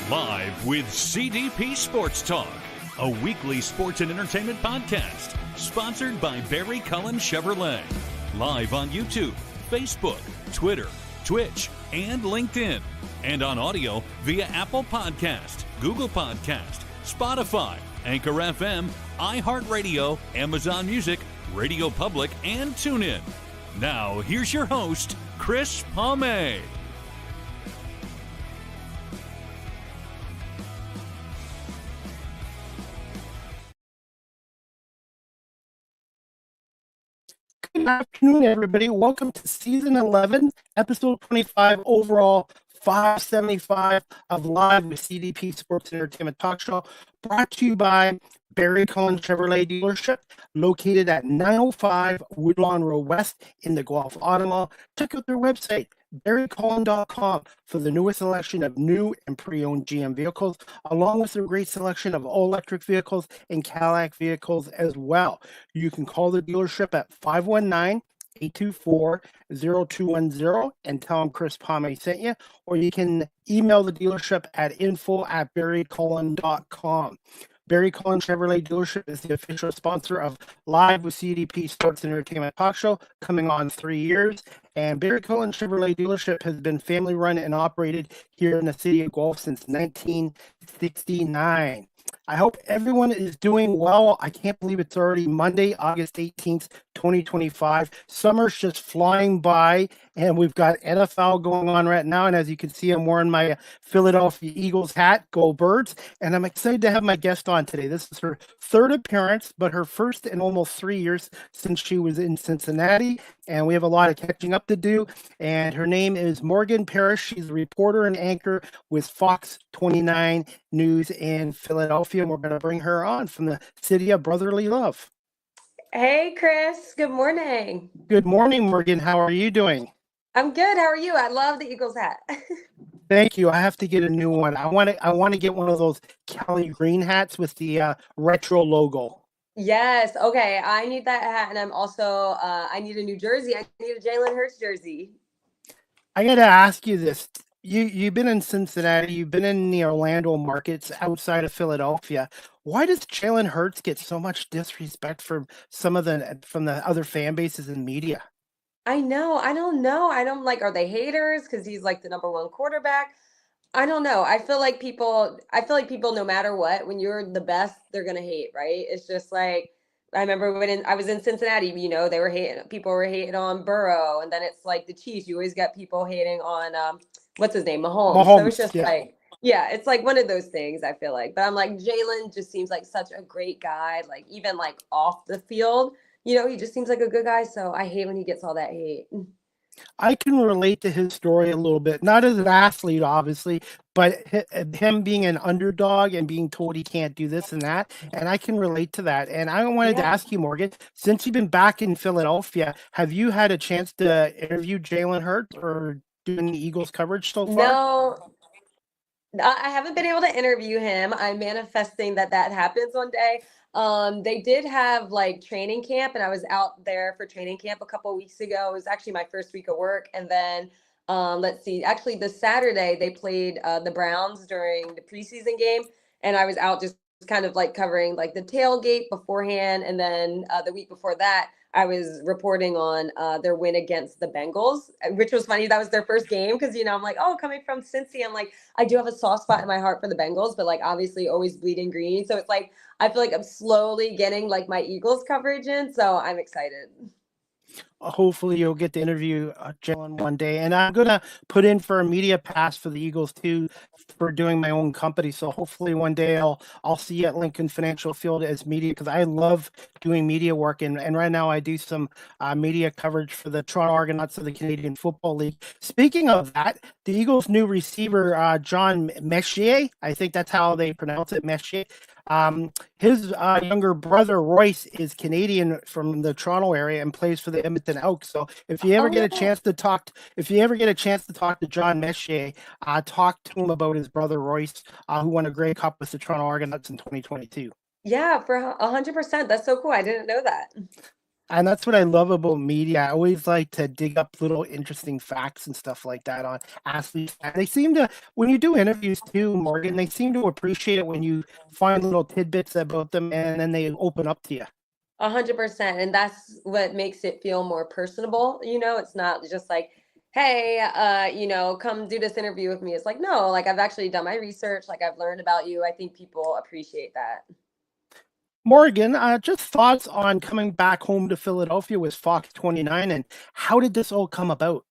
Live with CDP Sports Talk, a weekly sports and entertainment podcast sponsored by Barry Cullen Chevrolet. Live on YouTube, Facebook, Twitter, Twitch, and LinkedIn. And on audio via Apple Podcast, Google Podcast, Spotify, Anchor FM, iHeartRadio, Amazon Music, Radio Public, and TuneIn. Now, here's your host, Chris Palme. Good afternoon, everybody. Welcome to Season 11, Episode 25, overall 575 of Live with CDP Sports and Entertainment Talk Show, brought to you by Barry Cullen Chevrolet Dealership, located at 905 Woodlawn Road West in the Guelph Auto Mall. Check out their website, barrycullen.com, for the newest selection of new and pre-owned GM vehicles, along with their great selection of all-electric vehicles and Cadillac vehicles as well. You can call the dealership at 519-824-0210 and tell them Chris Palme sent you, or you can email the dealership at info@barrycullen.com. Barry Cullen Chevrolet Dealership is the official sponsor of Live with CDP Sports and Entertainment Talk Show, coming on 3 years. And Barry Cullen Chevrolet Dealership has been family run and operated here in the city of Guelph since 1969. I hope everyone is doing well. I can't believe it's already Monday, August 18th, 2025. Summer's just flying by, and we've got NFL going on right now. And as you can see, I'm wearing my Philadelphia Eagles hat, Go Birds. And I'm excited to have my guest on today. This is her third appearance, but her first in almost 3 years since she was in Cincinnati. And we have a lot of catching up to do. And her name is Morgan Parrish. She's a reporter and anchor with Fox 29 News in Philadelphia. And we're going to bring her on from the city of brotherly love. Hey, Chris. Good morning. Good morning, Morgan. How are you doing? I'm good. How are you? I love the Eagles hat. Thank you. I have to get a new one. I want to get one of those Kelly Green hats with the retro logo. Yes. Okay. I need that hat. And I'm also, I need a new jersey. I need a Jalen Hurts jersey. I got to ask you this. You've been in Cincinnati. You've been in the Orlando markets outside of Philadelphia. Why does Jalen Hurts get so much disrespect from from the other fan bases and media? I know. I don't know. I don't like, are they haters? Because he's like the number one quarterback. I don't know. I feel like people, no matter what, when you're the best, they're going to hate, right? It's just like, I remember when I was in Cincinnati, people were hating on Burrow. And then it's like the Chiefs. You always got people hating on, what's his name? Mahomes. So it's just it's like one of those things, I feel like. But I'm like, Jalen just seems like such a great guy. Like even like off the field, he just seems like a good guy. So I hate when he gets all that hate. I can relate to his story a little bit, not as an athlete, obviously, but him being an underdog and being told he can't do this and that. And I can relate to that. And I wanted to ask you, Morgan, since you've been back in Philadelphia, have you had a chance to interview Jalen Hurts or do any Eagles coverage so far? No, I haven't been able to interview him. I'm manifesting that happens one day. They did have like training camp, and I was out there for training camp a couple of weeks ago. It was actually my first week of work. And then actually this Saturday they played the Browns during the preseason game, and I was out just kind of like covering like the tailgate beforehand. And then the week before that, I was reporting on their win against the Bengals, which was funny. That was their first game because, I'm like, oh, coming from Cincy, I'm like, I do have a soft spot in my heart for the Bengals, but like obviously always bleeding green. So it's like, I feel like I'm slowly getting like my Eagles coverage in. So I'm excited. Hopefully you'll get to interview Jalen one day. And I'm going to put in for a media pass for the Eagles too, for doing my own company. So hopefully one day I'll see you at Lincoln Financial Field as media, because I love doing media work. And right now I do some media coverage for the Toronto Argonauts of the Canadian Football League. Speaking of that, the Eagles' new receiver, John Mechie, I think that's how they pronounce it, Mechie. His younger brother Royce is Canadian from the Toronto area and plays for the Edmonton Elks. So if you ever get a chance to talk, to John Mechie, talk to him about his brother Royce, who won a Grey Cup with the Toronto Argonauts in 2022. Yeah, for 100%. That's so cool. I didn't know that. And that's what I love about media. I always like to dig up little interesting facts and stuff like that on athletes. And they seem to, when you do interviews too, Morgan, they seem to appreciate it when you find little tidbits about them and then they open up to you. 100%. And that's what makes it feel more personable. It's not just like, hey, come do this interview with me. It's like, no, like I've actually done my research. Like I've learned about you. I think people appreciate that. Morgan, just thoughts on coming back home to Philadelphia with Fox 29 and how did this all come about?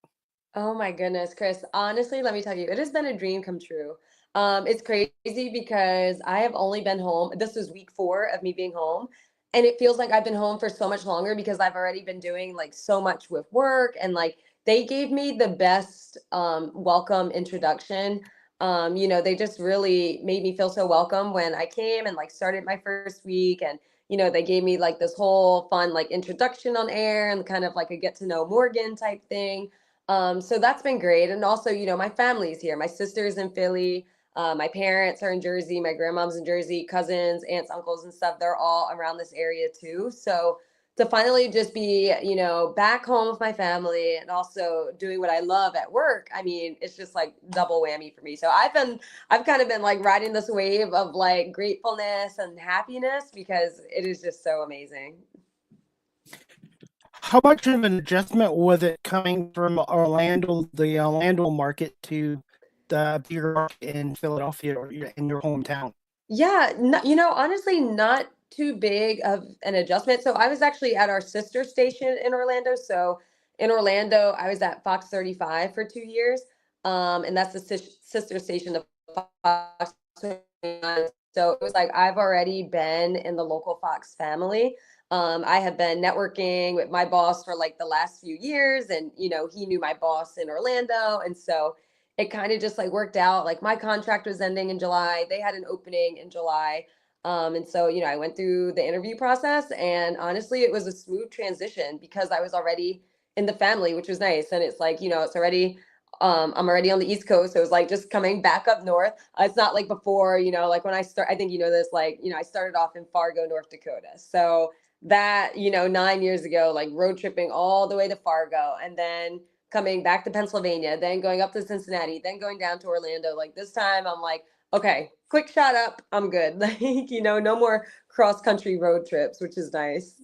Oh my goodness, Chris. Honestly, let me tell you, it has been a dream come true. It's crazy because I have only been home. This is week 4 of me being home. And it feels like I've been home for so much longer because I've already been doing like so much with work. And like they gave me the best welcome introduction. They just really made me feel so welcome when I came and like started my first week. And, they gave me like this whole fun like introduction on air and kind of like a get to know Morgan type thing. So that's been great. And also, my family's here. My sister's in Philly. My parents are in Jersey. My grandmom's in Jersey. Cousins, aunts, uncles, and stuff. They're all around this area too. So to finally just be, back home with my family and also doing what I love at work, I mean, it's just like double whammy for me. So I've kind of been like riding this wave of like gratefulness and happiness because it is just so amazing. How much of an adjustment was it coming from Orlando, the Orlando market to the bigger market in Philadelphia or in your hometown? Yeah, honestly, not too big of an adjustment. So I was actually at our sister station in Orlando. So in Orlando, I was at Fox 35 for 2 years. And that's the sister station of Fox 29. So it was like I've already been in the local Fox family. I have been networking with my boss for like the last few years, and he knew my boss in Orlando. And so it kind of just like worked out. Like my contract was ending in July. They had an opening in July. And so, I went through the interview process and honestly, it was a smooth transition because I was already in the family, which was nice. And it's like, it's already, I'm already on the East Coast. So it was like just coming back up north. It's not like before, like when I think, this, like, I started off in Fargo, North Dakota. So that, 9 years ago, like road tripping all the way to Fargo and then coming back to Pennsylvania, then going up to Cincinnati, then going down to Orlando. Like this time I'm like, okay, quick shot up. I'm good. Like, no more cross country road trips, which is nice.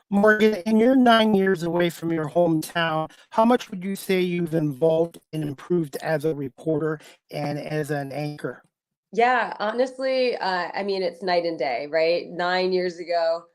Morgan, in your 9 years away from your hometown, how much would you say you've evolved and improved as a reporter and as an anchor? Yeah, honestly, I mean, it's night and day, right? 9 years ago,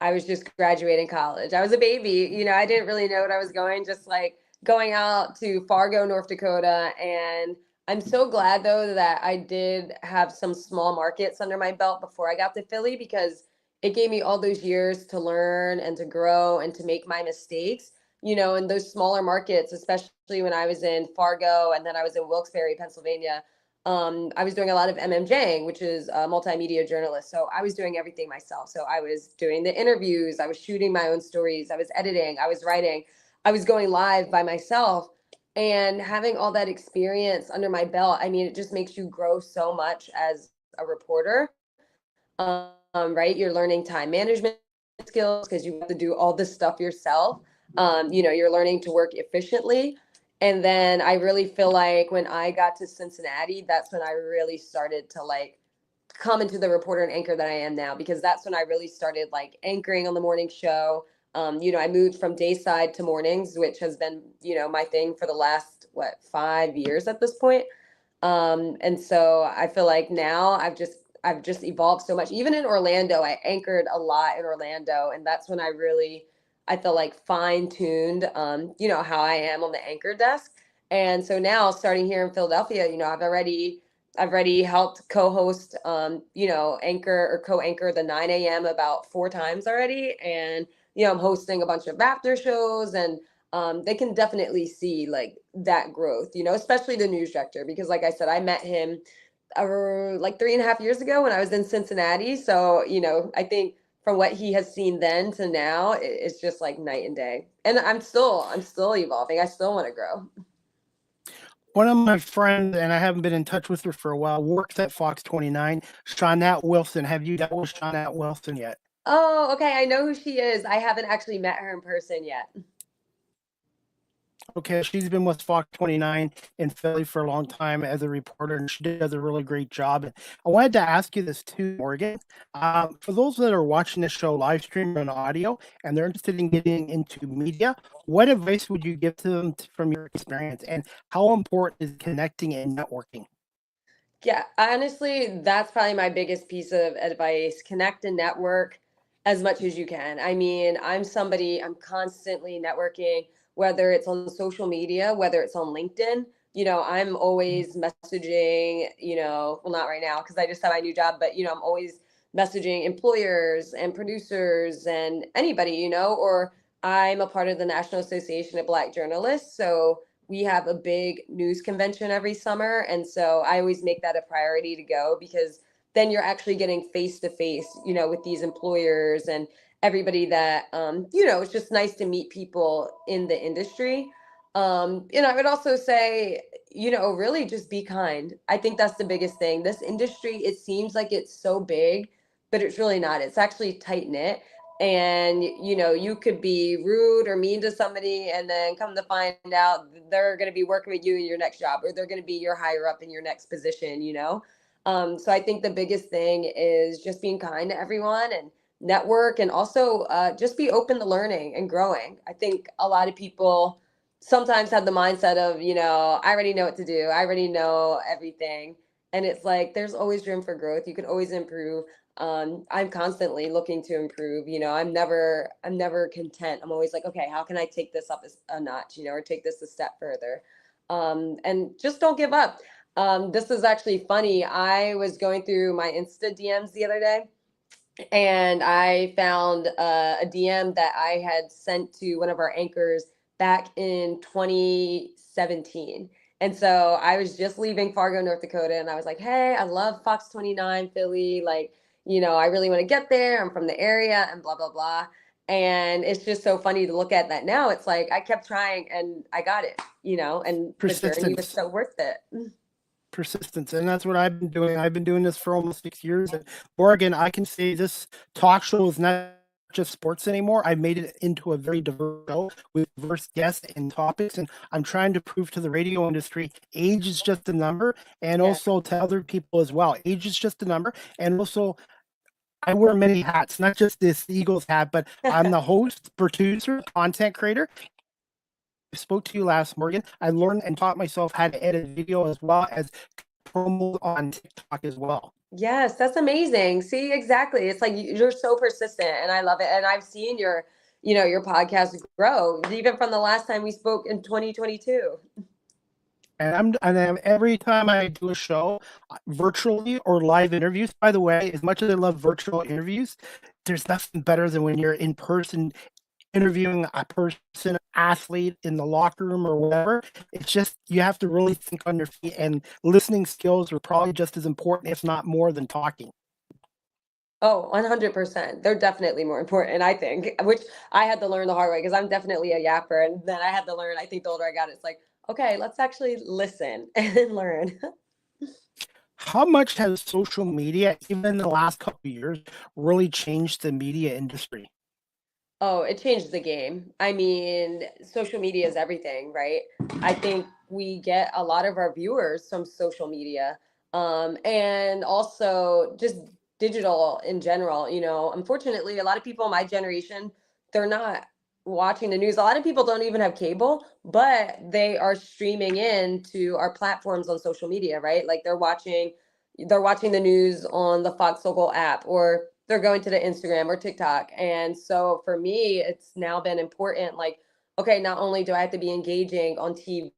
I was just graduating college. I was a baby, I didn't really know what I was going, just like going out to Fargo, North Dakota. And I'm so glad though that I did have some small markets under my belt before I got to Philly because it gave me all those years to learn and to grow and to make my mistakes, in those smaller markets, especially when I was in Fargo and then I was in Wilkes-Barre, Pennsylvania. I was doing a lot of MMJing, which is a multimedia journalist. So I was doing everything myself. So I was doing the interviews, I was shooting my own stories, I was editing, I was writing, I was going live by myself. And having all that experience under my belt, I mean, it just makes you grow so much as a reporter. Right? You're learning time management skills because you have to do all this stuff yourself. You're learning to work efficiently. And then I really feel like when I got to Cincinnati, that's when I really started to like come into the reporter and anchor that I am now, because that's when I really started like anchoring on the morning show. I moved from dayside to mornings, which has been, my thing for the last, 5 years at this point. And so I feel like now I've just evolved so much. Even in Orlando, I anchored a lot in Orlando, and that's when I feel like fine-tuned how I am on the anchor desk. And so now starting here in Philadelphia, I've already helped co-host anchor or co-anchor the 9 a.m. about 4 times already. And I'm hosting a bunch of after shows, and they can definitely see like that growth, especially the news director, because like I said, I met him like 3.5 years ago when I was in Cincinnati. So, I think from what he has seen then to now, it's just like night and day. And I'm still evolving. I still want to grow. One of my friends, and I haven't been in touch with her for a while, works at Fox 29, Shawnette Wilson. Have you dealt with Shawnette Wilson yet? Oh, okay. I know who she is. I haven't actually met her in person yet. Okay, she's been with Fox 29 in Philly for a long time as a reporter, and she does a really great job. And I wanted to ask you this too, Morgan. For those that are watching this show live stream on audio and they're interested in getting into media, what advice would you give to them from your experience? And how important is connecting and networking? Yeah, honestly, that's probably my biggest piece of advice. Connect and network as much as you can. I mean, I'm constantly networking, whether it's on social media, whether it's on LinkedIn. I'm always messaging, well, not right now because I just had my new job, but, I'm always messaging employers and producers and anybody, or I'm a part of the National Association of Black Journalists. So, we have a big news convention every summer. And so I always make that a priority to go because then you're actually getting face to face, with these employers and everybody that, it's just nice to meet people in the industry. I would also say, really just be kind. I think that's the biggest thing. This industry, it seems like it's so big, but it's really not. It's actually tight knit, and you could be rude or mean to somebody and then come to find out they're going to be working with you in your next job, or they're going to be your higher up in your next position. So I think the biggest thing is just being kind to everyone and network, and also just be open to learning and growing. I think a lot of people sometimes have the mindset of, I already know what to do, I already know everything, and it's like there's always room for growth. You can always improve. I'm constantly looking to improve. I'm never content. I'm always like, okay, how can I take this up a notch, or take this a step further? And just don't give up. This is actually funny. I was going through my Insta DMs the other day, and I found a DM that I had sent to one of our anchors back in 2017. And so I was just leaving Fargo, North Dakota, and I was like, "Hey, I love Fox 29 Philly. Like, I really want to get there. I'm from the area, and blah blah blah." And it's just so funny to look at that now. It's like I kept trying, and I got it. And the journey was Persistence. so worth it. Persistence, and that's what I've been doing. I've been doing this for almost 6 years. And Morgan, I can say this talk show is not just sports anymore. I've made it into a very diverse show with diverse guests and topics. And I'm trying to prove to the radio industry age is just a number, and Yeah. also to other people as well. Age is just a number. And also, I wear many hats, not just this Eagles hat, but I'm the host, producer, content creator. I spoke to you last, Morgan. I learned and taught myself how to edit video as well as promo on TikTok as well. Yes, that's amazing. See, exactly. It's like you're so persistent, and I love it. And I've seen your podcast grow even from the last time we spoke in 2022. And every time I do a show, virtually or live interviews. By the way, as much as I love virtual interviews, there's nothing better than when you're in person interviewing a person, athlete in the locker room or whatever. It's just you have to really think on your feet, and listening skills are probably just as important, if not more, than talking. Oh, 100%. They're definitely more important, I think, which I had to learn the hard way because I'm definitely a yapper. And then I had to learn, I think the older I got, it's like, okay, let's actually listen and learn. How much has social media, even in the last couple of years, really changed the media industry? Oh, it changed the game. I mean, social media is everything, right? I think we get a lot of our viewers from social media, and also just digital in general. Unfortunately, a lot of people in my generation, they're not watching the news. A lot of people don't even have cable, but they are streaming in to our platforms on social media, right? Like they're watching the news on the Fox Local app, or they're going to the Instagram or TikTok. And so for me, it's now been important. Like, okay, not only do I have to be engaging on TV,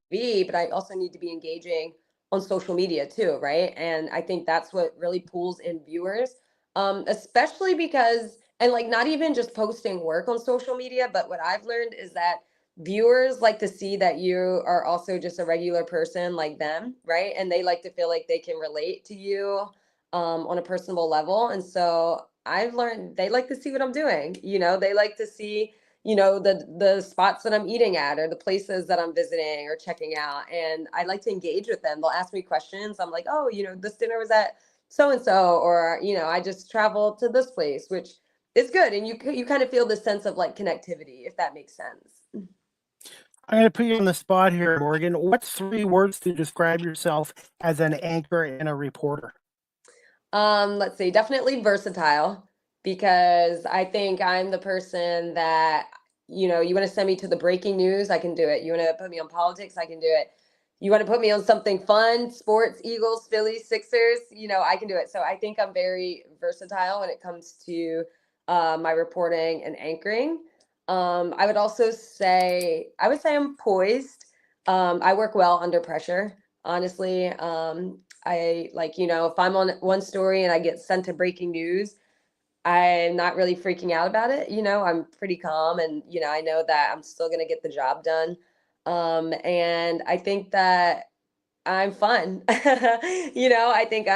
but I also need to be engaging on social media too, right? And I think that's what really pulls in viewers, especially because, and like not even just posting work on social media, but what I've learned is that viewers like to see that you are also just a regular person like them, right? And they like to feel like they can relate to you on a personal level. And so I've learned they like to see what I'm doing. They like to see, the spots that I'm eating at, or the places that I'm visiting or checking out. And I like to engage with them. They'll ask me questions. I'm like, oh, this dinner was at so and so, or I just traveled to this place, which it's good. And you kind of feel the sense of like connectivity, if that makes sense. I'm going to put you on the spot here, Morgan. What's 3 words to describe yourself as an anchor and a reporter? Let's see, definitely versatile because I think I'm the person that, you want to send me to the breaking news, I can do it. You want to put me on politics, I can do it. You want to put me on something fun, sports, Eagles, Phillies, Sixers, I can do it. So I think I'm very versatile when it comes to my reporting and anchoring. I would say I'm poised. I work well under pressure, honestly. I like, if I'm on one story and I get sent to breaking news, I'm not really freaking out about it. I'm pretty calm and, I know that I'm still going to get the job done. And I think that I'm fun. I think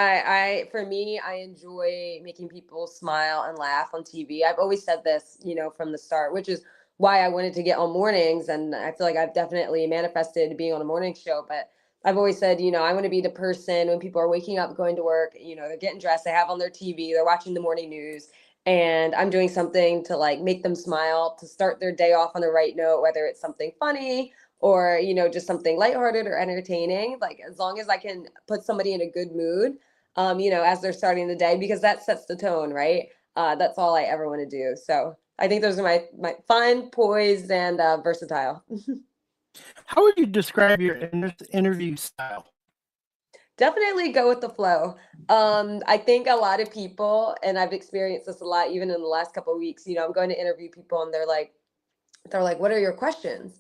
for me, I enjoy making people smile and laugh on TV. I've always said this, from the start, which is why I wanted to get on mornings. And I feel like I've definitely manifested being on a morning show. But I've always said, I want to be the person when people are waking up, going to work, they're getting dressed, they have on their TV, they're watching the morning news. And I'm doing something to like make them smile, to start their day off on the right note, whether it's something funny or just something lighthearted or entertaining, like as long as I can put somebody in a good mood, as they're starting the day, because that sets the tone, right? That's all I ever want to do. So I think those are my fun, poised, and versatile. How would you describe your interview style? Definitely go with the flow. I think a lot of people, and I've experienced this a lot, even in the last couple of weeks, I'm going to interview people and they're like, what are your questions?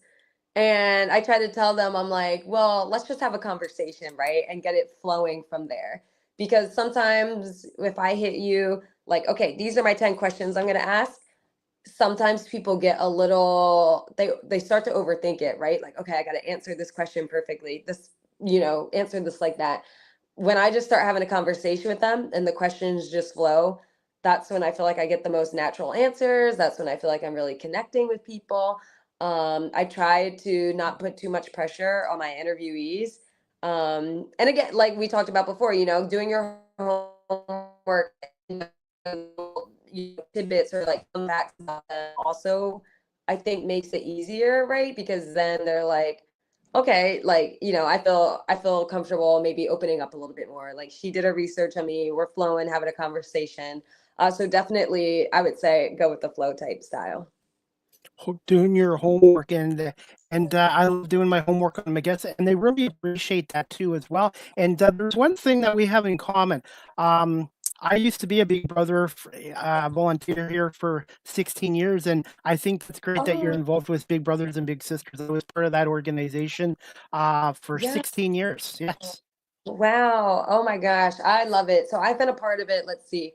And I try to tell them, I'm like, well, let's just have a conversation, right? And get it flowing from there. Because sometimes if I hit you like, okay, these are my 10 questions I'm going to ask, sometimes people get a little, they start to overthink it, right? Like, okay, I got to answer this question perfectly. Answer this like that. When I just start having a conversation with them and the questions just flow, that's when I feel like I get the most natural answers. That's when I feel like I'm really connecting with people. I try to not put too much pressure on my interviewees. And again, like we talked about before, doing your homework, tidbits or like fun facts about them also, I think makes it easier, right? Because then they're like, okay, like, I feel comfortable maybe opening up a little bit more. Like she did her research on me, we're flowing, having a conversation. So definitely I would say go with the flow type style. Doing your homework and I love doing my homework on my guests, and they really appreciate that too as well. And there's one thing that we have in common. I used to be a Big Brother volunteer here for 16 years, and I think it's great that you're Oh, involved with Big Brothers and Big Sisters. I was part of that organization for yeah. 16 years. Yes. Wow. Oh my gosh. I love it. So I've been a part of it. Let's see.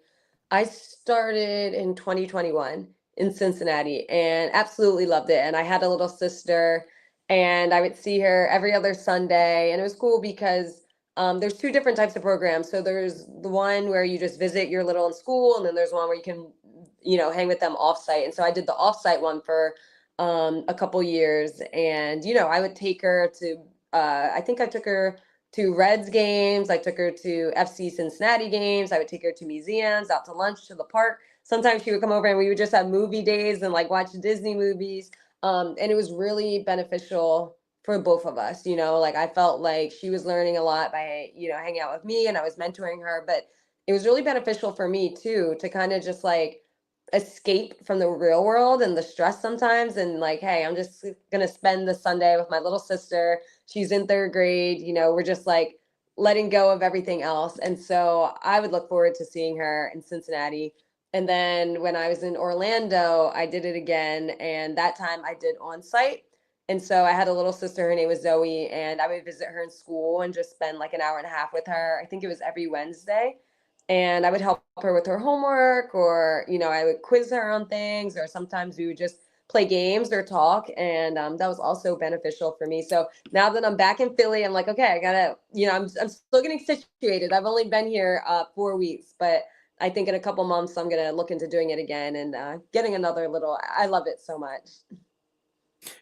I started in 2021 in Cincinnati and absolutely loved it. And I had a little sister and I would see her every other Sunday. And it was cool because there's two different types of programs. So there's the one where you just visit your little in school, and then there's one where you can, hang with them offsite. And so I did the offsite one for a couple years. And, I would take her to, I think I took her to Reds games. I took her to FC Cincinnati games. I would take her to museums, out to lunch, to the park. Sometimes she would come over and we would just have movie days and like watch Disney movies. And it was really beneficial for both of us. Like I felt like she was learning a lot by, hanging out with me and I was mentoring her. But it was really beneficial for me too, to kind of just like escape from the real world and the stress sometimes. And like, hey, I'm just going to spend the Sunday with my little sister. She's in third grade. We're just like letting go of everything else. And so I would look forward to seeing her in Cincinnati. And then when I was in Orlando, I did it again. And that time I did on site. And so I had a little sister, her name was Zoe, and I would visit her in school and just spend like an hour and a half with her. I think it was every Wednesday. And I would help her with her homework, or, I would quiz her on things, or sometimes we would just play games or talk. And that was also beneficial for me. So now that I'm back in Philly, I'm like, okay, I gotta, I'm still getting situated. I've only been here 4 weeks, but I think in a couple months, I'm going to look into doing it again and getting another little, I love it so much.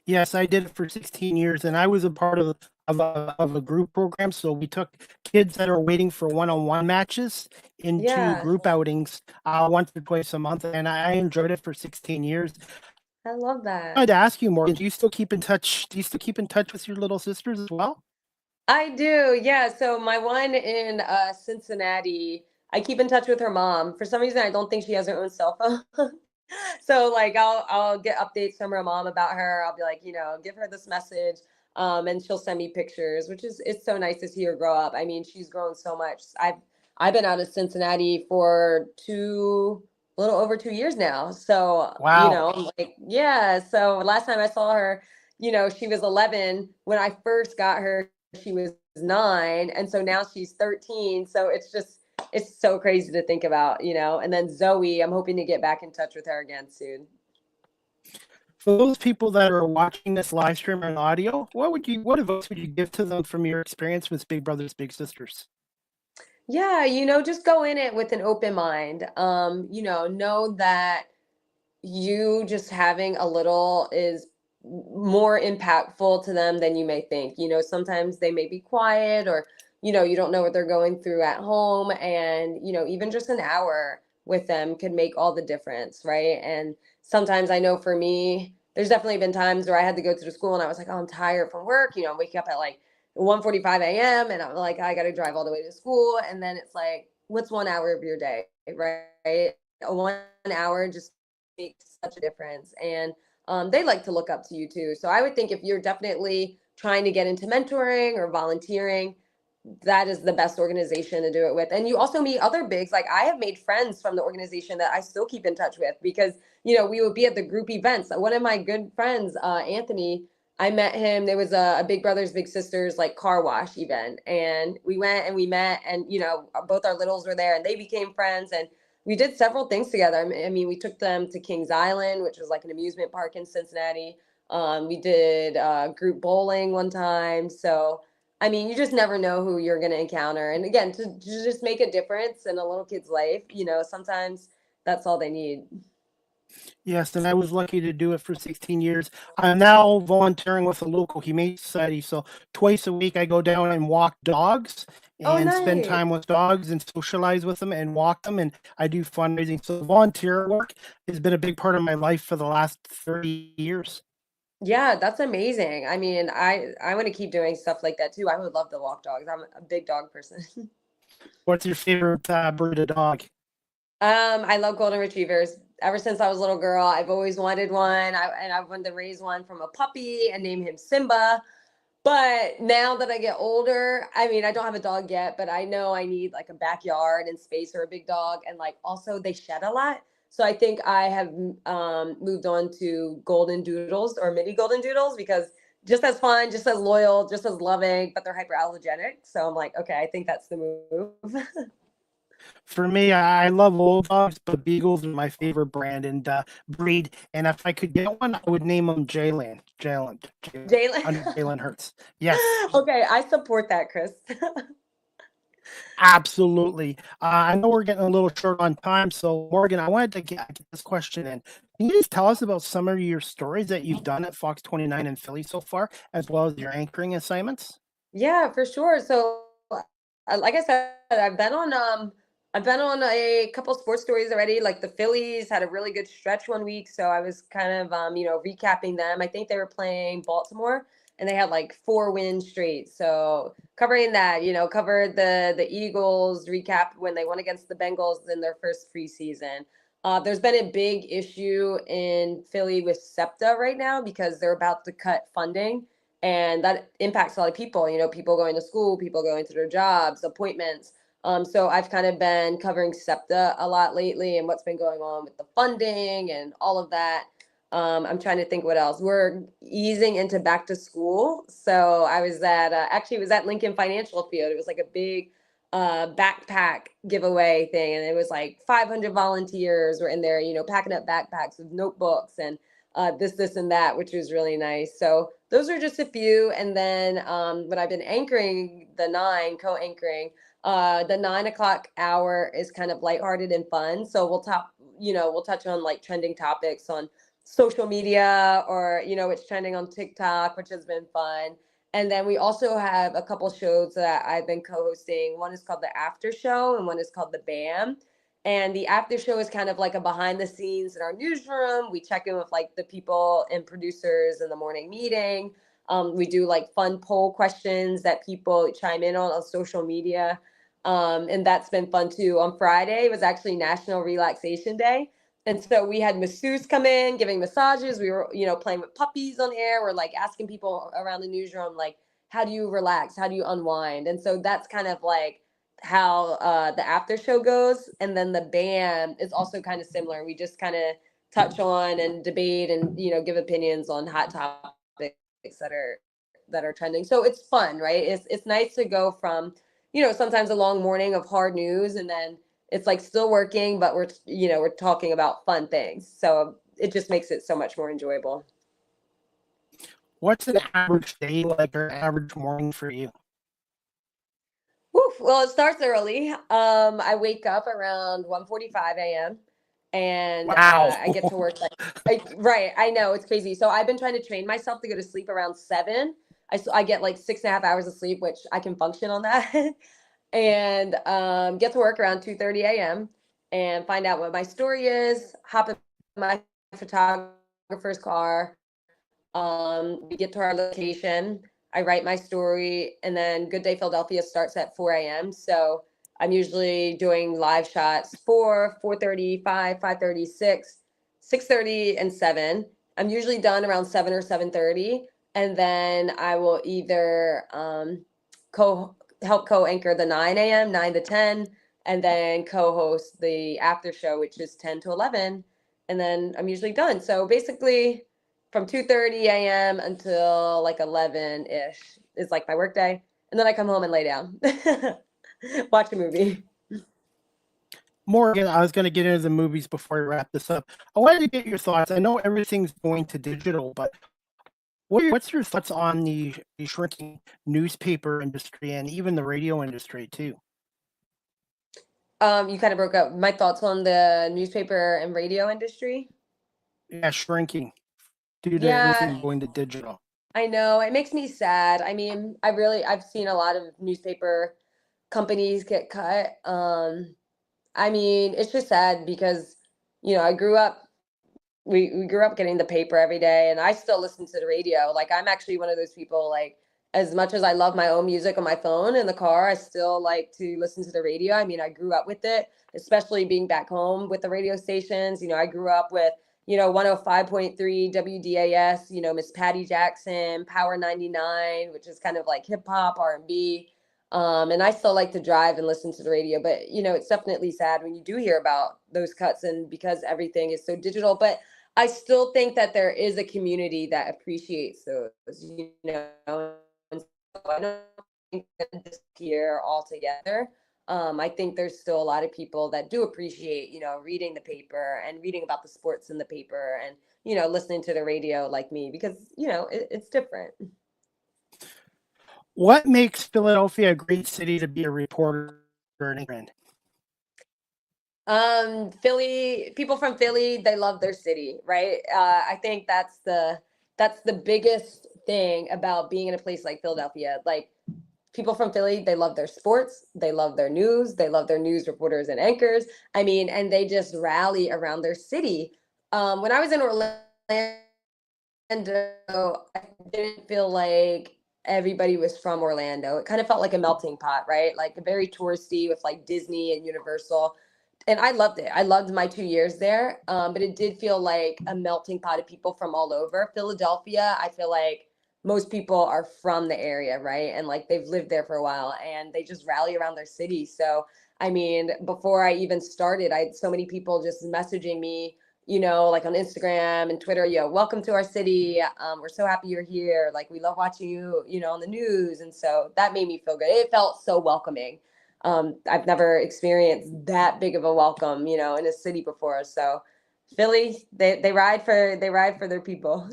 Yes, I did it for 16 years, and I was a part of of a group program. So we took kids that are waiting for one-on-one matches into Yeah, group outings once or twice a month, and I enjoyed it for 16 years. I love I that. wanted to ask you, Morgan, do you still keep in touch? Do you still keep in touch with your little sisters as well? I do, yeah. So my one in Cincinnati, I keep in touch with her mom. For some reason, I don't think she has her own cell phone. So like I'll get updates from her mom about her. I'll be like, give her this message. And she'll send me pictures, which is it's so nice to see her grow up. I mean, she's grown so much. I've been out of Cincinnati for a little over 2 years now. So, Wow. I'm like, yeah. So last time I saw her, she was 11 when I first got her. She was 9, and so now she's 13. So it's so crazy to think about, and then Zoe, I'm hoping to get back in touch with her again soon. For those people that are watching this live stream on audio, what advice would you give to them from your experience with Big Brothers Big Sisters? Yeah, just go in it with an open mind. Know that you just having a little is more impactful to them than you may think. Sometimes they may be quiet, or, you don't know what they're going through at home. And, even just an hour with them could make all the difference. Right. And sometimes I know for me, there's definitely been times where I had to go to the school and I was like, oh, I'm tired from work. I'm waking up at like 1:45 a.m. and I'm like, I got to drive all the way to school. And then it's like, what's 1 hour of your day? Right. 1 hour just makes such a difference. And they like to look up to you too. So I would think if you're definitely trying to get into mentoring or volunteering, that is the best organization to do it with. And you also meet other bigs. Like I have made friends from the organization that I still keep in touch with because, we would be at the group events. One of my good friends, Anthony, I met him. There was a Big Brothers Big Sisters like car wash event, and we went and we met, and both our littles were there, and they became friends, and we did several things together. I mean, we took them to Kings Island, which was like an amusement park in Cincinnati. We did group bowling one time. So, I mean, you just never know who you're going to encounter. And again, to just make a difference in a little kid's life, sometimes that's all they need. Yes, and I was lucky to do it for 16 years. I'm now volunteering with a local humane society. So twice a week, I go down and walk dogs Oh, and spend nice. time with dogs and socialize with them and walk them. And I do fundraising. So volunteer work has been a big part of my life for the last 30 years. Yeah, that's amazing. I mean, I want to keep doing stuff like that too. I would love to walk dogs. I'm a big dog person. What's your favorite breed of dog? I love golden retrievers. Ever since I was a little girl, I've always wanted one. I wanted to raise one from a puppy and name him Simba. But now that I get older, I mean, I don't have a dog yet, but I know I need like a backyard and space for a big dog. And like also they shed a lot. So I think I have moved on to golden doodles or mini golden doodles because just as fun, just as loyal, just as loving, but they're hyperallergenic. So I'm like, okay, I think that's the move. For me, I love old dogs, but Beagles are my favorite brand and breed. And if I could get one, I would name him Jalen. Jalen. Jalen. Under Jalen Hurts. Yes, Okay, I support that, Chris. absolutely. I know we're getting a little short on time, so Morgan, I wanted to get this question in. Can you just tell us about some of your stories that you've done at Fox 29 in Philly so far, as well as your anchoring assignments? Yeah, for sure. So, like I said, I've been on a couple sports stories already. Like the Phillies had a really good stretch one week, so I was kind of recapping them. I think they were playing Baltimore, and they had like 4 wins straight. So covering that, covered the Eagles, recap when they won against the Bengals in their first preseason. There's been a big issue in Philly with SEPTA right now because they're about to cut funding, and that impacts a lot of people, people going to school, people going to their jobs, appointments. So I've kind of been covering SEPTA a lot lately and what's been going on with the funding and all of that. I'm trying to think what else. We're easing into back to school. So I was at actually it was at Lincoln Financial Field. It was like a big backpack giveaway thing, and it was like 500 volunteers were in there, packing up backpacks with notebooks and this and that, which was really nice. So those are just a few. And then when I've been anchoring the 9, co-anchoring, the 9 o'clock hour is kind of lighthearted and fun. So we'll touch on like trending topics on social media, or, it's trending on TikTok, which has been fun. And then we also have a couple shows that I've been co-hosting. One is called The After Show and one is called The BAM. And the after show is kind of like a behind the scenes in our newsroom. We check in with like the people and producers in the morning meeting. We do like fun poll questions that people chime in on social media. And that's been fun too. On Friday was actually National Relaxation Day. And so we had masseuse come in, giving massages. We were, playing with puppies on air. We're like asking people around the newsroom, like, how do you relax? How do you unwind? And so that's kind of like how the after show goes. And then the band is also kind of similar. We just kind of touch on and debate and, give opinions on hot topics that are trending. So it's fun, right? It's nice to go from, sometimes a long morning of hard news and then it's like still working, but we're talking about fun things. So it just makes it so much more enjoyable. What's an average day like or average morning for you? Woof. Well, it starts early. I wake up around 1:45 a.m. and Wow. I get to work. Right. I know it's crazy. So I've been trying to train myself to go to sleep around 7. I get like 6.5 hours of sleep, which I can function on that. And get to work around 2:30 a.m. and find out what my story is, hop in my photographer's car. We get to our location. I write my story, and then Good Day Philadelphia starts at 4 a.m. So I'm usually doing live shots 4, 4:30, 5, 5:30, 6, 6:30, and 7. I'm usually done around 7 or 7:30, and then I will either help co-anchor the 9 a.m., 9 to 10, and then co-host the after show, which is 10 to 11, and then I'm usually done. So basically, from 2:30 a.m. until like 11-ish is like my work day. And then I come home and lay down, watch a movie. Morgan, I was going to get into the movies before I wrap this up. I wanted to get your thoughts. I know everything's going to digital, but what's your thoughts on the shrinking newspaper industry and even the radio industry too? You kind of broke up. My thoughts on the newspaper and radio industry? Yeah, shrinking due to Yeah, everything going to digital. I know. It makes me sad. I mean, I've seen a lot of newspaper companies get cut. I mean, it's just sad because, I grew up, we grew up getting the paper every day and I still listen to the radio. Like I'm actually one of those people, like as much as I love my own music on my phone in the car, I still like to listen to the radio. I mean, I grew up with it, especially being back home with the radio stations. I grew up with, 105.3 WDAS, Miss Patty Jackson, Power 99, which is kind of like hip hop, R&B. And I still like to drive and listen to the radio, but it's definitely sad when you do hear about those cuts and because everything is so digital. But I still think that there is a community that appreciates those, and so I don't think that disappear altogether. I think there's still a lot of people that do appreciate, reading the paper and reading about the sports in the paper and, listening to the radio like me because, it's different. What makes Philadelphia a great city to be a reporter in? Philly, people from Philly, they love their city, right? I think that's the biggest thing about being in a place like Philadelphia. Like people from Philly, they love their sports, they love their news, they love their news reporters and anchors. I mean, and they just rally around their city. When I was in Orlando, I didn't feel like everybody was from Orlando. It kind of felt like a melting pot, right? Like very touristy with like Disney and Universal. And I loved it. I loved my 2 years there. But it did feel like a melting pot of people from all over. Philadelphia, I feel like most people are from the area, right? And like they've lived there for a while and they just rally around their city. So, I mean, before I even started, I had so many people just messaging me, like on Instagram and Twitter, welcome to our city. We're so happy you're here. Like we love watching you, on the news. And so that made me feel good. It felt so welcoming. I've never experienced that big of a welcome, in a city before. So Philly, they ride for their people.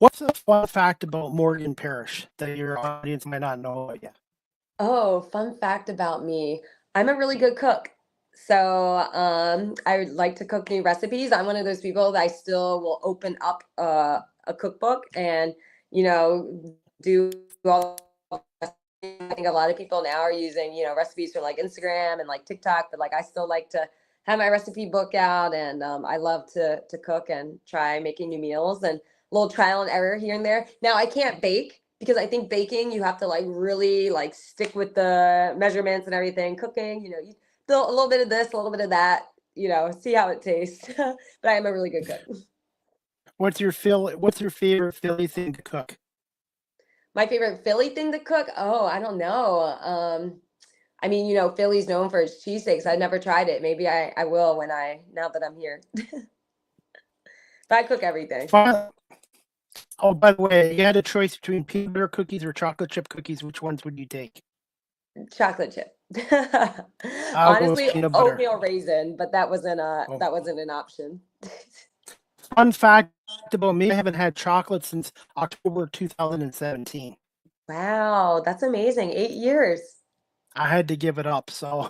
What's a fun fact about Morgan Parrish that your audience might not know yet? Oh, fun fact about me. I'm a really good cook. So I would like to cook new recipes. I'm one of those people that I still will open up a cookbook and, do all. I think a lot of people now are using, recipes for like Instagram and like TikTok, but like I still like to have my recipe book out, and I love to cook and try making new meals and a little trial and error here and there. Now I can't bake because I think baking you have to like really like stick with the measurements and everything. Cooking, you do a little bit of this, a little bit of that, see how it tastes. But I am a really good cook. What's your favorite Philly thing to cook? My favorite Philly thing to cook? Oh, I don't know. I mean, Philly's known for its cheesesteaks. I've never tried it. Maybe I will now that I'm here. But I cook everything. Oh, by the way, you had a choice between peanut butter cookies or chocolate chip cookies. Which ones would you take? Chocolate chip. I'll go with Honestly, peanut butter. oatmeal raisin, but that wasn't Oh. that wasn't an option. Fun fact about me, I haven't had chocolate since October 2017. Wow, that's amazing. 8 years. I had to give it up. So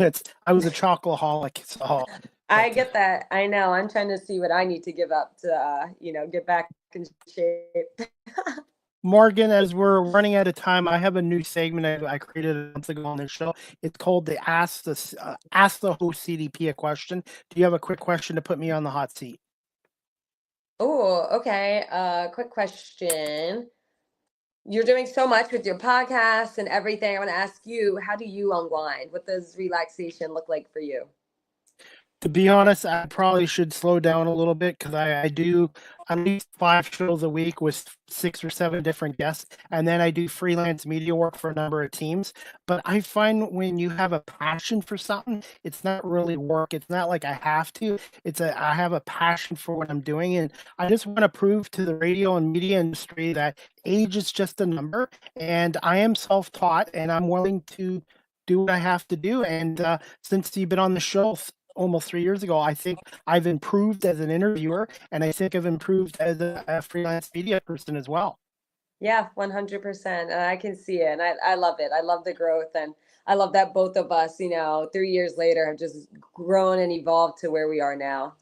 I was a chocoholic. So I get that. I know. I'm trying to see what I need to give up to, get back in shape. Morgan, as we're running out of time, I have a new segment I created a month ago on this show. It's called the Ask the Host CDP a question. Do you have a quick question to put me on the hot seat? Oh, okay. Quick question. You're doing so much with your podcast and everything. I want to ask you, how do you unwind? What does relaxation look like for you? To be honest, I probably should slow down a little bit because I do at least 5 shows a week with 6 or 7 different guests, and then I do freelance media work for a number of teams. But I find when you have a passion for something, it's not really work. It's not like I have to. I have a passion for what I'm doing, and I just want to prove to the radio and media industry that age is just a number, and I am self-taught, and I'm willing to do what I have to do. And since you've been on the show almost 3 years ago, I think I've improved as an interviewer, and I think I've improved as a freelance media person as well. Yeah, 100%. I can see it. And I love it. I love the growth. And I love that both of us, 3 years later have just grown and evolved to where we are now.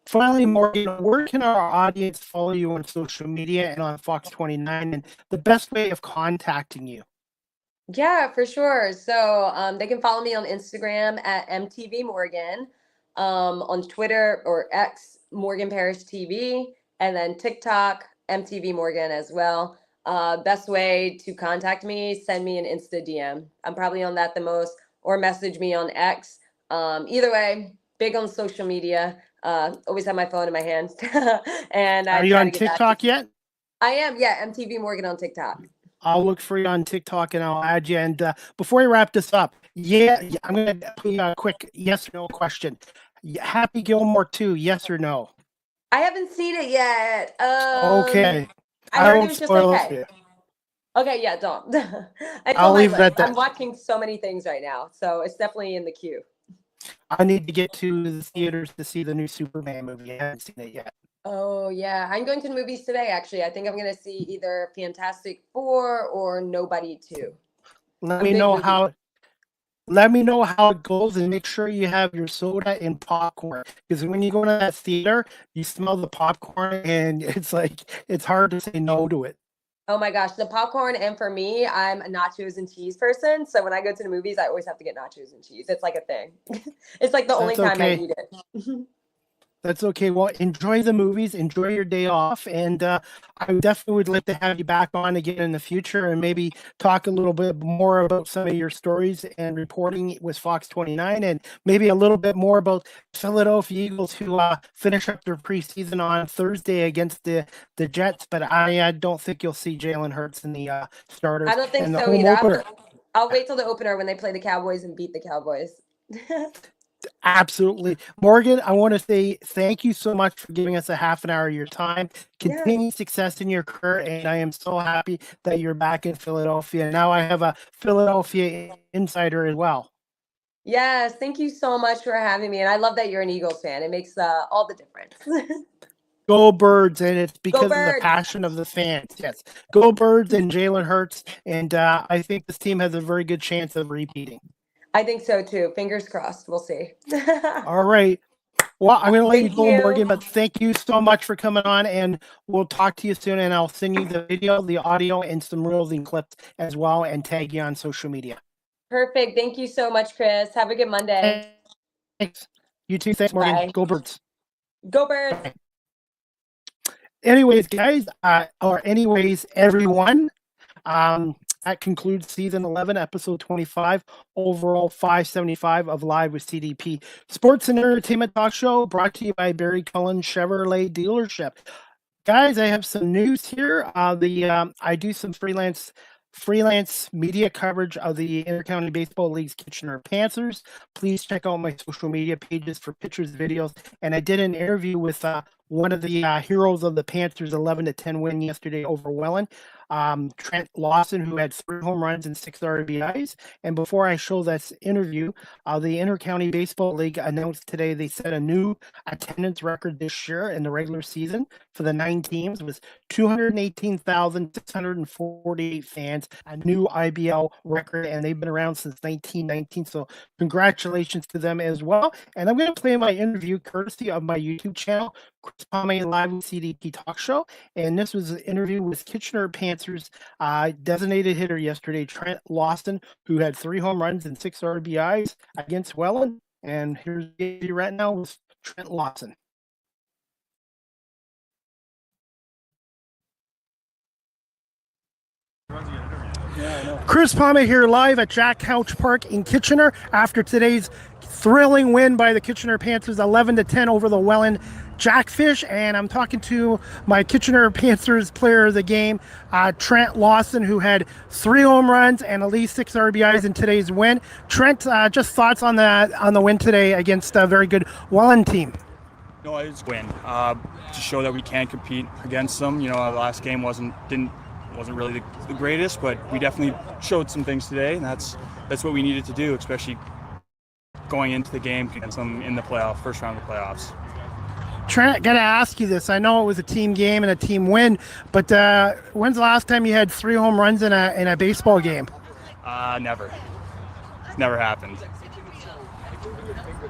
Finally, Morgan, where can our audience follow you on social media and on Fox 29, and the best way of contacting you? Yeah, for sure. So they can follow me on Instagram at MTV Morgan, on Twitter or X Morgan Parrish TV, and then TikTok MTV Morgan as well. Best way to contact me, send me an Insta DM. I'm probably on that the most, or message me on X. Either way, big on social media. Always have my phone in my hand. And are you on TikTok yet? I am. Yeah, MTV Morgan on TikTok. I'll look for you on TikTok and I'll add you. And before we wrap this up, I'm going to put you a quick yes or no question. Happy Gilmore 2, yes or no? I haven't seen it yet. Okay. I heard it was just okay. Okay, yeah, don't. I'll leave it at that. I'm watching so many things right now, so it's definitely in the queue. I need to get to the theaters to see the new Superman movie. I haven't seen it yet. Oh, yeah. I'm going to the movies today, actually. I think I'm going to see either Fantastic Four or Nobody 2. Let me know how it goes, and make sure you have your soda and popcorn. Because when you go to that theater, you smell the popcorn, and it's hard to say no to it. Oh my gosh, the popcorn, and for me, I'm a nachos and cheese person. So when I go to the movies, I always have to get nachos and cheese. It's like a thing. It's like the only time I eat it. That's okay. Well, enjoy the movies, enjoy your day off, and I definitely would like to have you back on again in the future and maybe talk a little bit more about some of your stories and reporting with Fox 29, and maybe a little bit more about Philadelphia Eagles who finish up their preseason on Thursday against the Jets. But I don't think you'll see Jalen Hurts in the starters. I don't think so either. I'll wait till the opener when they play the Cowboys and beat the Cowboys. Absolutely. Morgan, I want to say thank you so much for giving us a half an hour of your time. Continued success in your career, and I am so happy that you're back in Philadelphia. Now I have a Philadelphia insider as well. Yes, thank you so much for having me, and I love that you're an Eagles fan. It makes all the difference. Go Birds, and it's because of the passion of the fans. Yes, go Birds and Jalen Hurts, and I think this team has a very good chance of repeating. I think so too. Fingers crossed. We'll see. All right. Well, I'm going to let you Thank go, you. Morgan, but thank you so much for coming on, and we'll talk to you soon, and I'll send you the video, the audio, and some reels and clips as well, and tag you on social media. Perfect. Thank you so much, Chris. Have a good Monday. Thanks. You too. Thanks, Morgan. Bye. Go Birds. Go Birds. Bye. Anyways, guys, everyone, that concludes season 11, episode 25, overall 575 of Live with CDP Sports and Entertainment Talk Show, brought to you by Barry Cullen Chevrolet Dealership. Guys, I have some news here. I do some freelance media coverage of the Intercounty Baseball League's Kitchener Panthers. Please check out my social media pages for pictures, videos, and I did an interview with one of the heroes of the Panthers' 11-10 win yesterday over Welland, Trent Lawson, who had 3 home runs and 6 RBIs. And before I show this interview, the Intercounty Baseball League announced today they set a new attendance record this year in the regular season for the 9 teams with 218,648 fans, a new IBL record, and they've been around since 1919. So congratulations to them as well. And I'm going to play my interview courtesy of my YouTube channel, Chris Palme Live with CDP Talk Show. And this was an interview with Kitchener Panthers designated hitter yesterday, Trent Lawson, who had 3 home runs and 6 RBIs against Welland. And here's the interview right now with Trent Lawson. Chris Palme here live at Jack Couch Park in Kitchener after today's thrilling win by the Kitchener Panthers 11-10 over the Welland Jackfish, and I'm talking to my Kitchener Panthers player of the game, Trent Lawson, who had 3 home runs and at least 6 RBIs in today's win. Trent, just thoughts on the win today against a very good Welland team. No, it's a win to show that we can compete against them. You know, our last game wasn't really the greatest, but we definitely showed some things today, and that's what we needed to do, especially going into the game against them in the first round of the playoffs. Trent, gotta ask you this. I know it was a team game and a team win, but when's the last time you had 3 home runs in a baseball game? Never. Never happened.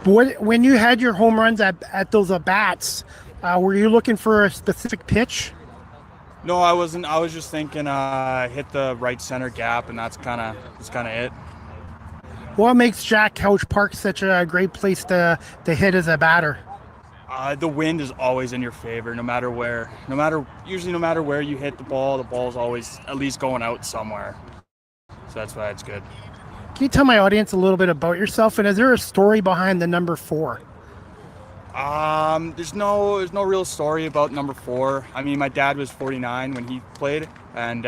When you had your home runs at those at-bats, were you looking for a specific pitch? No, I wasn't. I was just thinking hit the right center gap, and that's kind of it. What makes Jack Couch Park such a great place to hit as a batter? The wind is always in your favor, no matter where you hit the ball's always at least going out somewhere. So that's why it's good. Can you tell my audience a little bit about yourself, and is there a story behind the number 4? There's no real story about number 4. I mean, my dad was 49 when he played, and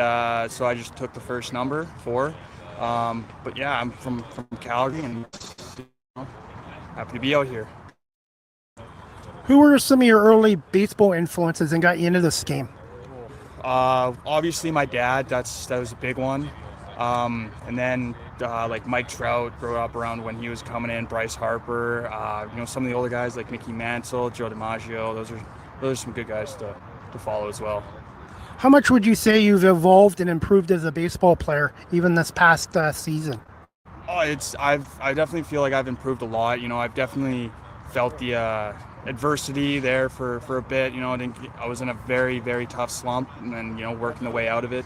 so I just took the first number, 4. But yeah, I'm from Calgary, and happy to be out here. Who were some of your early baseball influences and got you into this game? Obviously my dad, that was a big one. And then like Mike Trout, grew up around when he was coming in, Bryce Harper, some of the older guys like Mickey Mantle, Joe DiMaggio, those are some good guys to follow as well. How much would you say you've evolved and improved as a baseball player, even this past season? Oh, I definitely feel like I've improved a lot. You know, I've definitely felt the adversity there for a bit. You know, I was in a very, very tough slump, and then working the way out of it.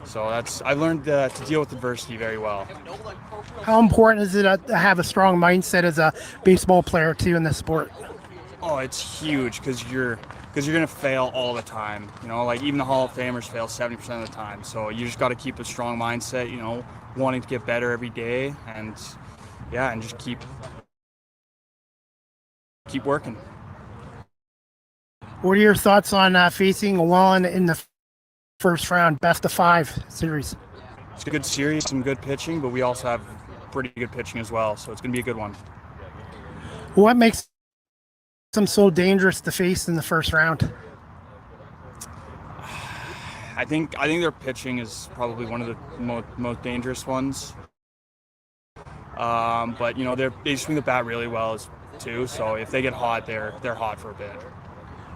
So I learned to deal with adversity very well. How important is it to have a strong mindset as a baseball player too in this sport? Oh, it's huge because you're going to fail all the time. Like even the Hall of Famers fail 70% of the time. So you just got to keep a strong mindset, wanting to get better every day, and just keep working. What are your thoughts on facing Welland in the first round, best of 5 series? It's a good series, some good pitching, but we also have pretty good pitching as well, so it's going to be a good one. What makes them so dangerous to face in the first round? I think their pitching is probably one of the most dangerous ones. But they swing the bat really well too, so if they get hot, they're hot for a bit.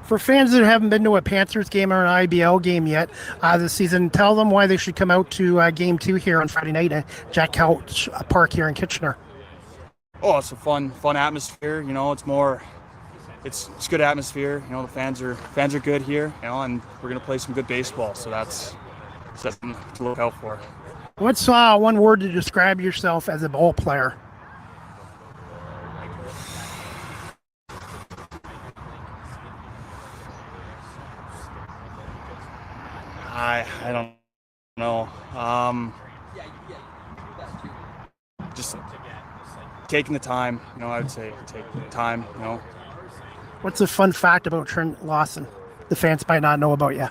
For fans that haven't been to a Panthers game or an IBL game yet this season, tell them why they should come out to Game 2 here on Friday night at Jack Couch Park here in Kitchener. Oh, it's a fun atmosphere. It's more it's good atmosphere. You know, the fans are good here. You know, and we're gonna play some good baseball. So that's something to look out for. What's one word to describe yourself as a ball player? I don't know. Just taking the time. You know, I would say taking the time. You know. What's a fun fact about Trent Lawson the fans might not know about you?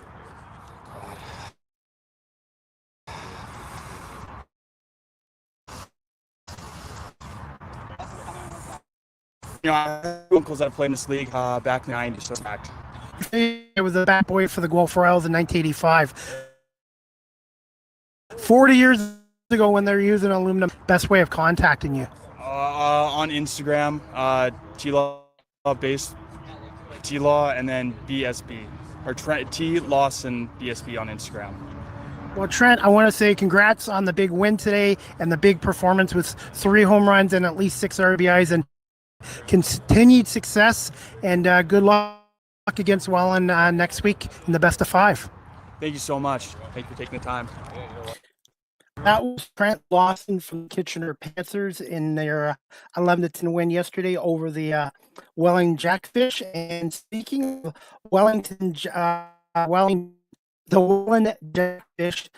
You know, I have uncles that played in this league back in the 90s. So fact. I was a bat boy for the Guelph Royals in 1985. 40 years ago, when they're using aluminum, best way of contacting you? On Instagram, T-Law, and then BSB, or T Lawson BSB on Instagram. Well, Trent, I want to say congrats on the big win today and the big performance with 3 home runs and at least 6 RBIs, and continued success, and good luck against Welland next week in the best of 5. Thank you so much. Thank you for taking the time. That was Trent Lawson from Kitchener Panthers in their 11-10 win yesterday over the Welling Jackfish. And speaking of Wellington, the Welland Jackfish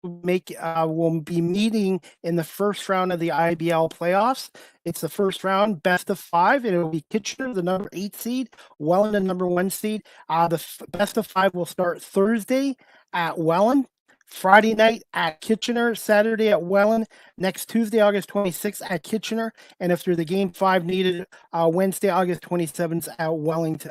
will be meeting in the first round of the IBL playoffs. It's the first round, best of 5. It will be Kitchener, the number 8 seed, Welland, the number 1 seed. The best of 5 will start Thursday at Welland, Friday night at Kitchener, Saturday at Welland, next Tuesday, August 26th at Kitchener, and if there's the game 5 needed, Wednesday, August 27th at Welland.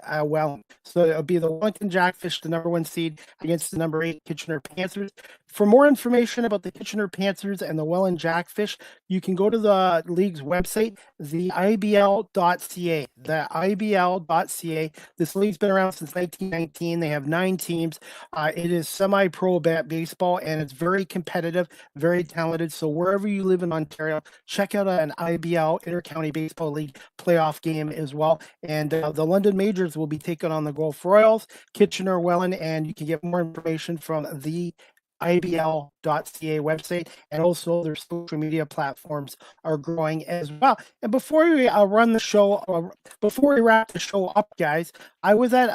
So it'll be the Wellington Jackfish, the number 1 seed, against the number 8 Kitchener Panthers. For more information about the Kitchener Panthers and the Welland Jackfish, you can go to the league's website, theibl.ca. Theibl.ca. This league's been around since 1919. They have 9 teams. It is semi-pro baseball, and it's very competitive, very talented. So wherever you live in Ontario, check out an IBL Intercounty Baseball League playoff game as well. And the London Majors will be taking on the Guelph Royals, Kitchener, Welland, and you can get more information from the IBL.ca website, and also their social media platforms are growing as well. And before we run the show, before we wrap the show up, guys, I was at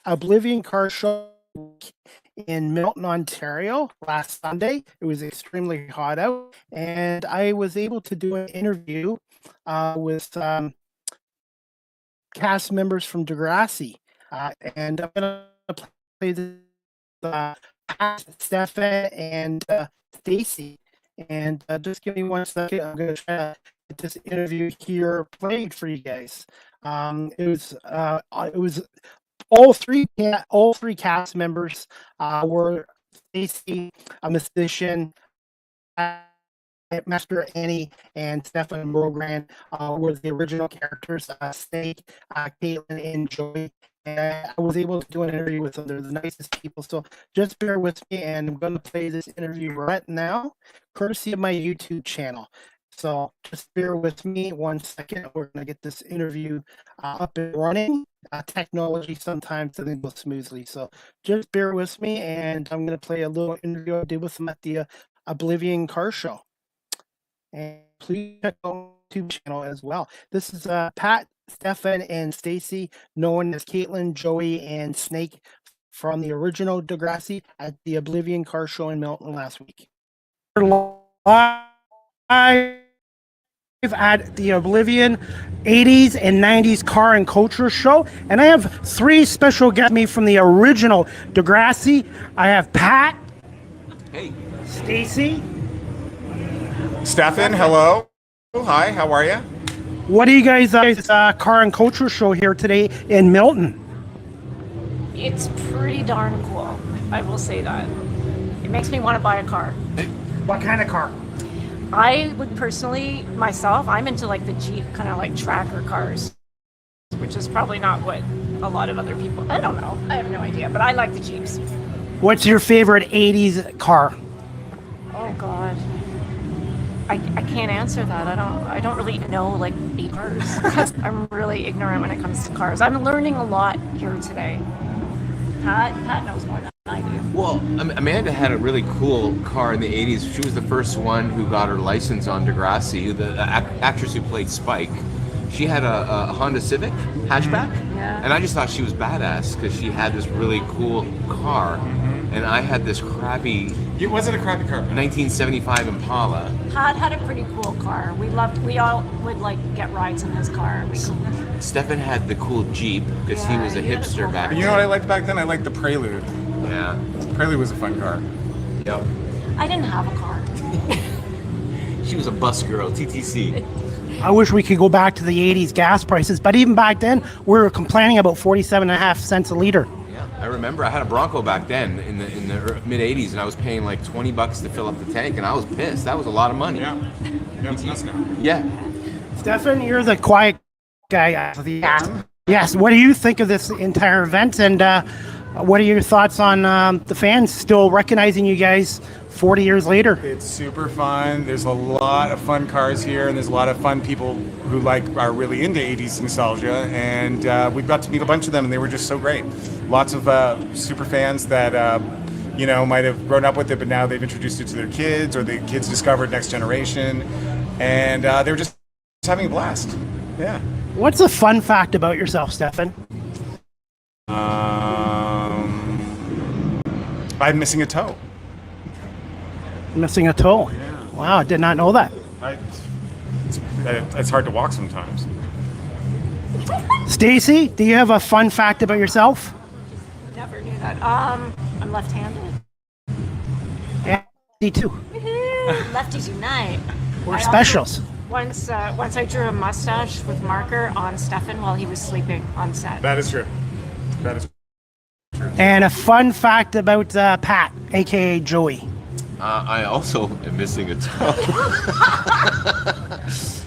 Oblivion Car Show in Milton, Ontario last Sunday. It was extremely hot out, and I was able to do an interview with cast members from Degrassi, and I'm going to play this Stefan and Stacy, and just give me 1 second. I'm going to try to get this interview here played for you guys. It was all three cast members were Stacy, a musician, Master Annie, and Stefan Brogrand were the original characters. Snake, Caitlin, and Joey. And I was able to do an interview with them. They're the nicest people. So just bear with me, and I'm going to play this interview right now, courtesy of my YouTube channel. So just bear with me 1 second. We're going to get this interview up and running. Technology sometimes doesn't go smoothly. So just bear with me, and I'm going to play a little interview I did with them at the Oblivion Car Show. And please check out the YouTube channel as well. This is Pat, Stefan, and Stacy, known as Caitlin, Joey, and Snake, from the original Degrassi at the Oblivion Car Show in Milton last week. We're live at the Oblivion 80s and 90s Car and Culture Show, and I have 3 special guests me from the original Degrassi. I have Pat. Hey. Stacy. Stefan, hello. Hi, how are you? What do you guys Car and Culture Show here today in Milton? It's pretty darn cool. I will say that. It makes me want to buy a car. What kind of car? I would personally, myself, I'm into like the Jeep kind of like tracker cars, which is probably not what a lot of other people, I don't know. I have no idea, but I like the Jeeps. What's your favorite 80s car? Oh God. I can't answer that. I don't really know like 8 cars. 'Cause I'm really ignorant when it comes to cars. I'm learning a lot here today. Pat knows more than I do. Well, Amanda had a really cool car in the 80s. She was the first one who got her license on Degrassi, the actress who played Spike. She had a Honda Civic hatchback, Yeah. and I just thought she was badass because she had this really cool car, and I had this crappy It wasn't a crappy car. 1975 Impala. Todd had a pretty cool car. We all would like get rides in his car. Stefan had the cool Jeep because he Yeah, was a he had a hipster cool back You know what I liked back then? I liked the Prelude. Yeah. Prelude was a fun car. Yep. I didn't have a car. She was a bus girl, TTC. I wish we could go back to the 80s gas prices, but even back then, we were complaining about 47.5 cents a liter. Yeah, I remember I had a Bronco back then in the mid 80s, and I was paying like $20 to fill up the tank, and I was pissed. That was a lot of money. Yeah. Yeah, it's nuts now. Yeah. Stefan, you're the quiet guy. Yes. What do you think of this entire event, and what are your thoughts on the fans still recognizing you guys 40 years later? It's super fun. There's a lot of fun cars here, and there's a lot of fun people who are really into 80s nostalgia. And we've got to meet a bunch of them, and they were just so great. Lots of super fans that might have grown up with it, but now they've introduced it to their kids, or the kids discovered Next Generation, and they were just having a blast. Yeah. What's a fun fact about yourself, Stefan? I'm missing a toe. Missing a toe. Yeah. Wow, I did not know that. It's hard to walk sometimes. Stacy, do you have a fun fact about yourself? Never knew that. I'm left-handed. Yeah, me too. Woohoo! Lefties unite. We're I also- specials. Once I drew a mustache with marker on Stefan while he was sleeping on set. That is true. That is. And a fun fact about Pat, aka Joey. I also am missing a toe.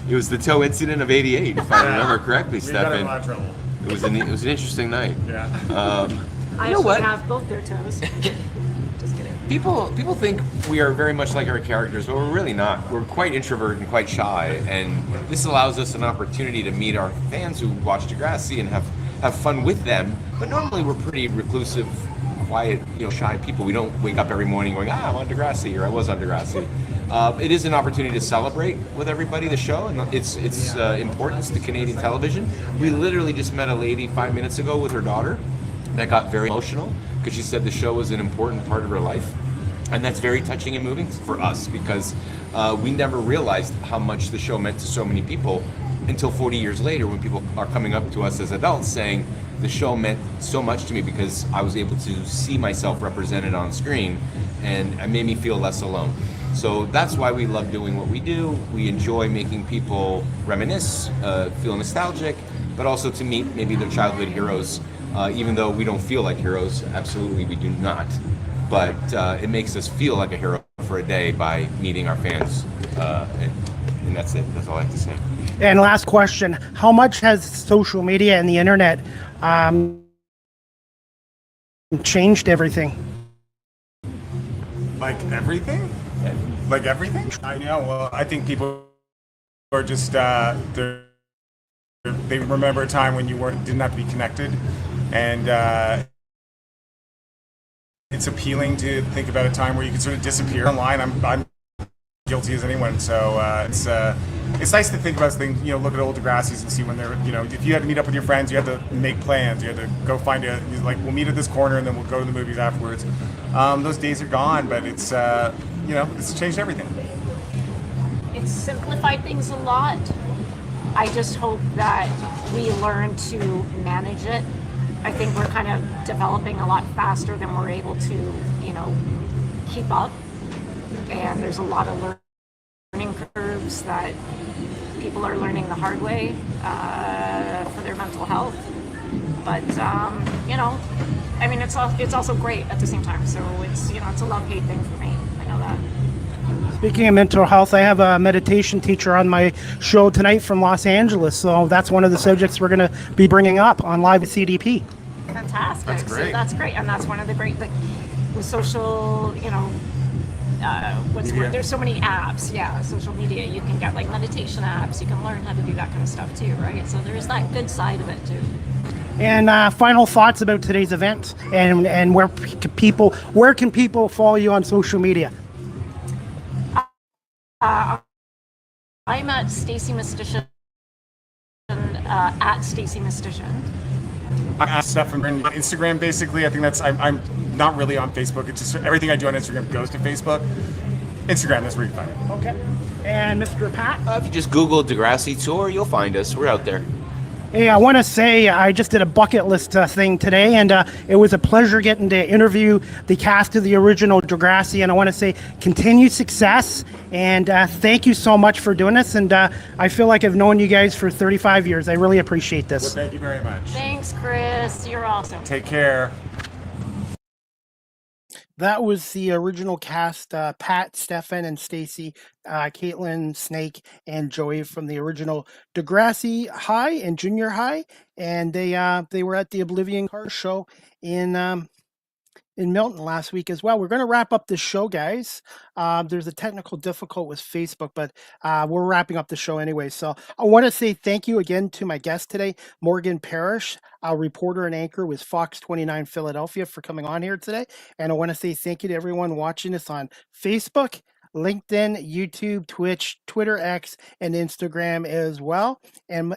It was the toe incident of '88, if I remember correctly, We got in a Stefan. lot of trouble. It was an interesting night. Yeah. I You know actually what? have both their toes. Just kidding. People think we are very much like our characters, but we're really not. We're quite introverted and quite shy, and this allows us an opportunity to meet our fans who watch Degrassi and have fun with them. But normally we're pretty reclusive, quiet, shy people. We don't wake up every morning going, I'm on Degrassi, or I was on Degrassi. It is an opportunity to celebrate with everybody the show and its importance to Canadian television. We literally just met a lady 5 minutes ago with her daughter that got very emotional because she said the show was an important part of her life. And that's very touching and moving for us because we never realized how much the show meant to so many people until 40 years later when people are coming up to us as adults saying the show meant so much to me because I was able to see myself represented on screen and it made me feel less alone. So that's why we love doing what we do. We enjoy making people reminisce, feel nostalgic, but also to meet maybe their childhood heroes. Even though we don't feel like heroes, absolutely we do not. But it makes us feel like a hero for a day by meeting our fans. And that's it. That's all I have to say. And last question, how much has social media and the internet changed everything? Like everything? Like everything? I know. Well, I think people are just they remember a time when you didn't have to be connected, and it's appealing to think about a time where you can sort of disappear online. I'm guilty as anyone, so it's nice to think about things. Look at old Degrassi's and see when they're if you had to meet up with your friends, you had to make plans. You had to go find we'll meet at this corner and then we'll go to the movies afterwards. Those days are gone, but it's it's changed everything. It's simplified things a lot. I just hope that we learn to manage it. I think we're kind of developing a lot faster than we're able to, keep up. And there's a lot of learning curves that people are learning the hard way for their mental health. But it's also great at the same time. So it's it's a love-hate thing for me. I know that. Speaking of mental health, I have a meditation teacher on my show tonight from Los Angeles. So that's one of the subjects we're going to be bringing up on Live with CDP. Fantastic. That's great. So that's great. And that's one of the great, with social, what's the Media. word? There's so many apps, social media. You can get like meditation apps. You can learn how to do that kind of stuff too, right? So there's that good side of it too. And final thoughts about today's event, and where can people follow you on social media? I'm at Stacy Mystician, at Stacy Mystician. I asked stuff on Instagram, basically. I think I'm not really on Facebook. It's just everything I do on Instagram goes to Facebook. Instagram, that's where you find it. Okay. And Mr. Pat? If you just Google Degrassi Tour, you'll find us. We're out there. Hey, I want to say I just did a bucket list thing today, and it was a pleasure getting to interview the cast of the original Degrassi, and I want to say continued success, and thank you so much for doing this, and I feel like I've known you guys for 35 years. I really appreciate this. Well, thank you very much. Thanks, Chris. You're awesome. Take care. That was the original cast, Pat, Stefan, and Stacy, Caitlin, Snake, and Joey from the original Degrassi High and Junior High, and they were at the Oblivion Cars show in Milton last week as well. We're going to wrap up this show, guys. There's a technical difficulty with Facebook, but we're wrapping up the show anyway. So I want to say thank you again to my guest today, Morgan Parrish, a reporter and anchor with Fox 29 Philadelphia, for coming on here today. And I want to say thank you to everyone watching us on Facebook, LinkedIn, YouTube, Twitch, Twitter X, and Instagram as well. And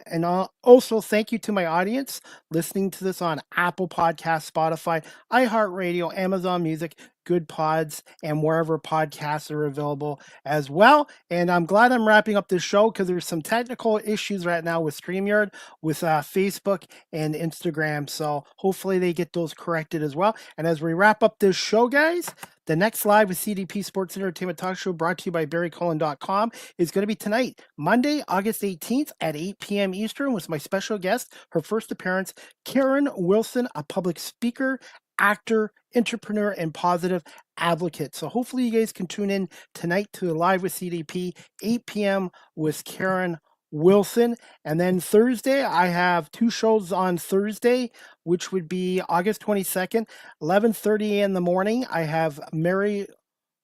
also thank you to my audience listening to this on Apple Podcasts, Spotify, iHeartRadio, Amazon Music, Good Pods, and wherever podcasts are available as well. And I'm glad I'm wrapping up this show because there's some technical issues right now with StreamYard, with Facebook and Instagram. So hopefully they get those corrected as well. And as we wrap up this show, guys, the next live with CDP Sports Entertainment Talk Show, brought to you by BarryCullen.com, is going to be tonight, Monday, August 18th at 8 p.m. Eastern, with my special guest, her first appearance, Karen Wilson, a public speaker, actor, entrepreneur, and positive advocate. So hopefully you guys can tune in tonight to Live with CDP, 8 p.m. with Karen Wilson. And then Thursday, I have two shows on Thursday, which would be August 22nd, 11:30 in the morning. I have Mary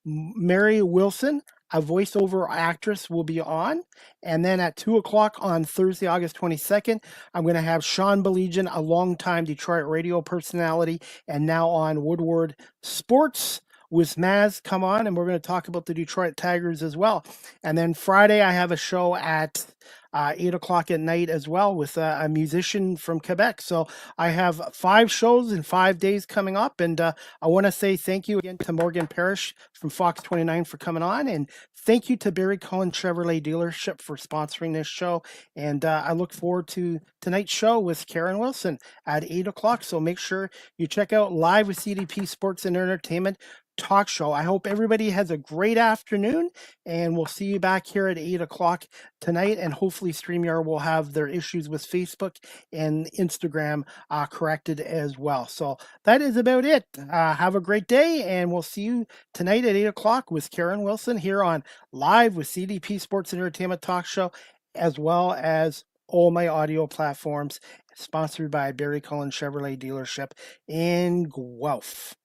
Wilson, a voiceover actress, will be on. And then at 2 o'clock on Thursday, August 22nd, I'm going to have Sean Belegian, a longtime Detroit radio personality and now on Woodward Sports with Maz, come on, and we're going to talk about the Detroit Tigers as well. And then Friday, I have a show at 8 o'clock at night as well with a musician from Quebec. So I have 5 shows in 5 days coming up. And I want to say thank you again to Morgan Parrish from Fox 29 for coming on. And thank you to Barry Cullen Chevrolet Dealership for sponsoring this show. And I look forward to tonight's show with Karen Wilson at 8 o'clock. So make sure you check out Live with CDP Sports and Entertainment Talk Show. I hope everybody has a great afternoon, and we'll see you back here at 8 o'clock tonight. And hopefully StreamYard will have their issues with Facebook and Instagram corrected as well. So that is about it. Have a great day, and we'll see you tonight at 8 o'clock with Karen Wilson here on Live with CDP Sports and Entertainment Talk Show, as well as all my audio platforms, sponsored by Barry Cullen Chevrolet Dealership in Guelph.